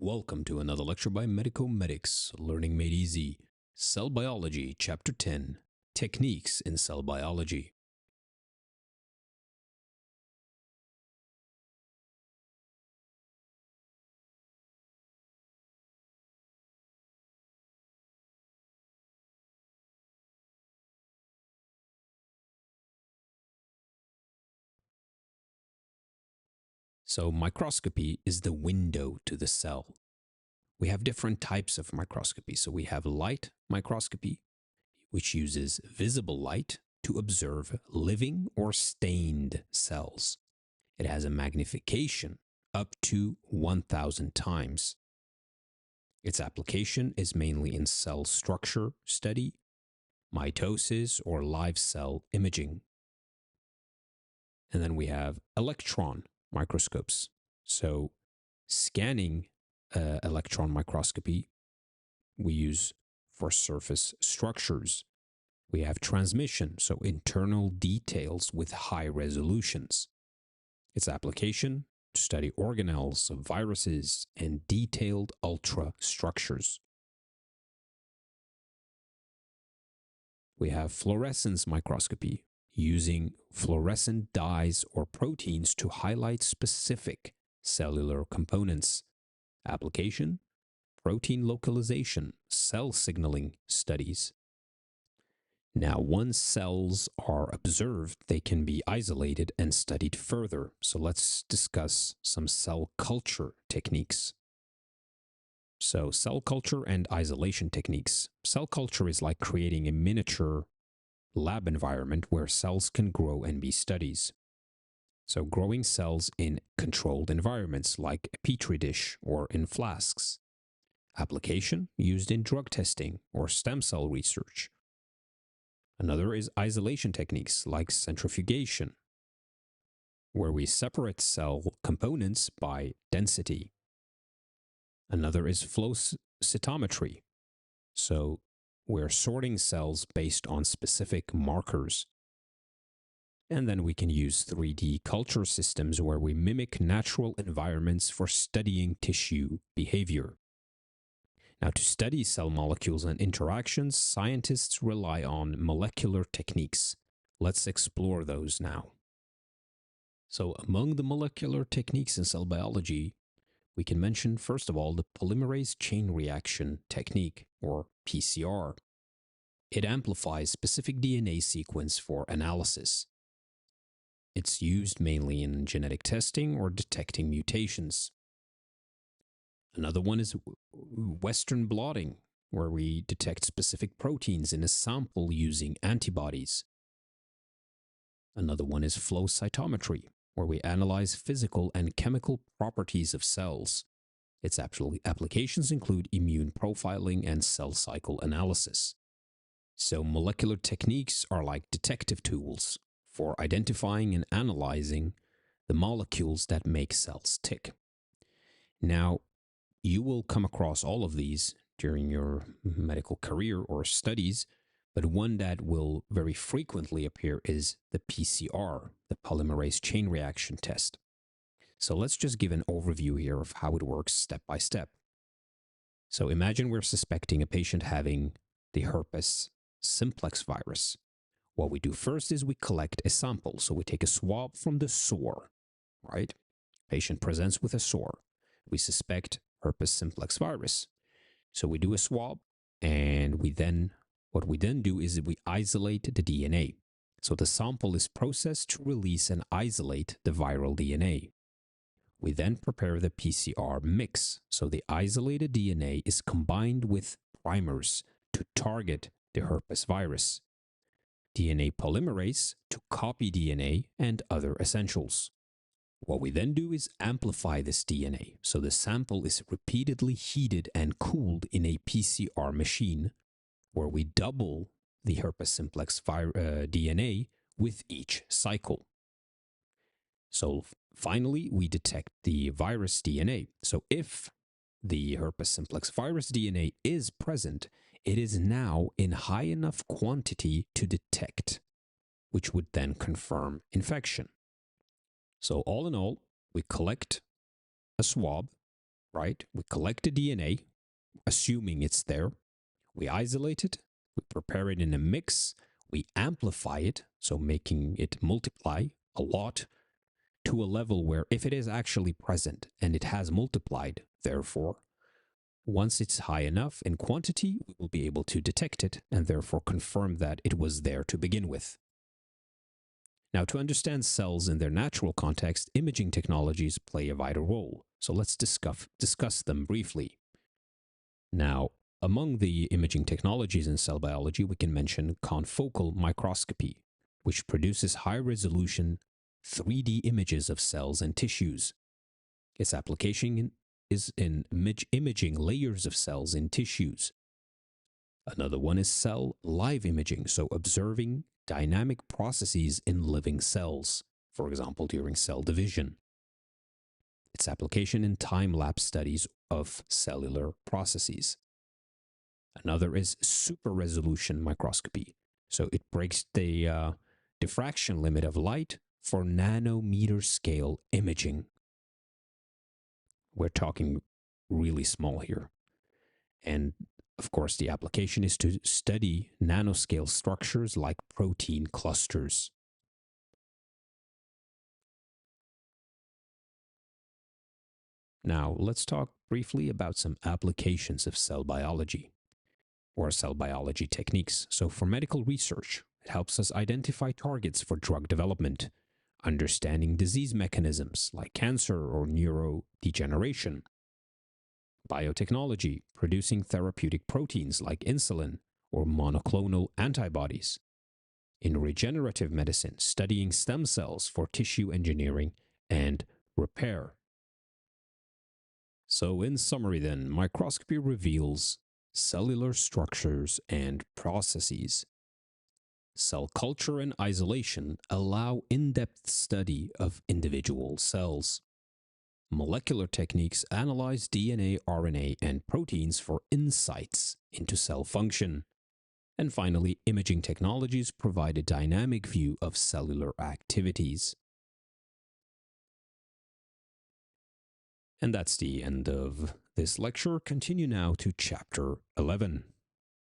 Welcome to another lecture by Medico Medics, Learning Made Easy, Cell Biology, Chapter 10, Techniques in Cell Biology. So microscopy is the window to the cell. We have different types of microscopy. So we have light microscopy, which uses visible light to observe living or stained cells. It has a magnification up to 1,000 times. Its application is mainly in cell structure study, mitosis, or live cell imaging. And then we have electron microscopes. So scanning electron microscopy we use for surface structures. We have transmission, so internal details with high resolutions. Its application to study organelles, viruses, and detailed ultra structures. We have fluorescence microscopy, using fluorescent dyes or proteins to highlight specific cellular components. Application: protein localization, cell signaling studies. Now, once cells are observed, they can be isolated and studied further. So let's discuss some cell culture techniques. So cell culture and isolation techniques. Cell culture is like creating a miniature lab environment where cells can grow and be studied. So growing cells in controlled environments like a petri dish or in flasks. Application: used in drug testing or stem cell research. Another is isolation techniques like centrifugation, where we separate cell components by density. Another is flow cytometry, so we're sorting cells based on specific markers. And then we can use 3D culture systems where we mimic natural environments for studying tissue behavior. Now, to study cell molecules and interactions, scientists rely on molecular techniques. Let's explore those now. So, among the molecular techniques in cell biology, we can mention, first of all, the polymerase chain reaction technique, or PCR. It amplifies specific DNA sequence for analysis. It's used mainly in genetic testing or detecting mutations. Another one is Western blotting, where we detect specific proteins in a sample using antibodies. Another one is flow cytometry, where we analyze physical and chemical properties of cells. Its applications include immune profiling and cell cycle analysis. So molecular techniques are like detective tools for identifying and analyzing the molecules that make cells tick. Now, you will come across all of these during your medical career or studies, but one that will very frequently appear is the PCR, the polymerase chain reaction test. So let's just give an overview here of how it works step by step. So imagine we're suspecting a patient having the herpes simplex virus. What we do first is we collect a sample. So we take a swab from the sore, right? Patient presents with a sore. We suspect herpes simplex virus. So we do a swab, and what we then do is we isolate the DNA. So the sample is processed to release and isolate the viral DNA. We then prepare the PCR mix. So the isolated DNA is combined with primers to target the herpes virus, DNA polymerase to copy DNA, and other essentials. What we then do is amplify this DNA, so the sample is repeatedly heated and cooled in a PCR machine, where we double the herpes simplex DNA with each cycle. So finally, we detect the virus DNA. So if the herpes simplex virus DNA is present, it is now in high enough quantity to detect, which would then confirm infection. So all in all, we collect a swab, right? We collect the DNA, assuming it's there. We isolate it, we prepare it in a mix, we amplify it, so making it multiply a lot to a level where if it is actually present and it has multiplied, therefore, once it's high enough in quantity, we will be able to detect it and therefore confirm that it was there to begin with. Now, to understand cells in their natural context, imaging technologies play a vital role. So let's discuss them briefly. Now, among the imaging technologies in cell biology, we can mention confocal microscopy, which produces high-resolution 3D images of cells and tissues. Its application is in imaging layers of cells in tissues. Another one is cell live imaging, so observing dynamic processes in living cells, for example, during cell division. Its application in time-lapse studies of cellular processes. Another is super-resolution microscopy, so it breaks the diffraction limit of light for nanometer scale imaging. We're talking really small here. And of course, the application is to study nanoscale structures like protein clusters. Now, let's talk briefly about some applications of cell biology or cell biology techniques. So, for medical research, it helps us identify targets for drug development, understanding disease mechanisms like cancer or neurodegeneration. Biotechnology, producing therapeutic proteins like insulin or monoclonal antibodies. In regenerative medicine, studying stem cells for tissue engineering and repair. So, in summary, then, microscopy reveals cellular structures and processes. Cell culture and isolation allow in-depth study of individual cells. Molecular techniques analyze DNA, RNA, and proteins for insights into cell function. And finally, imaging technologies provide a dynamic view of cellular activities. And that's the end of this lecture. Continue now to chapter 11.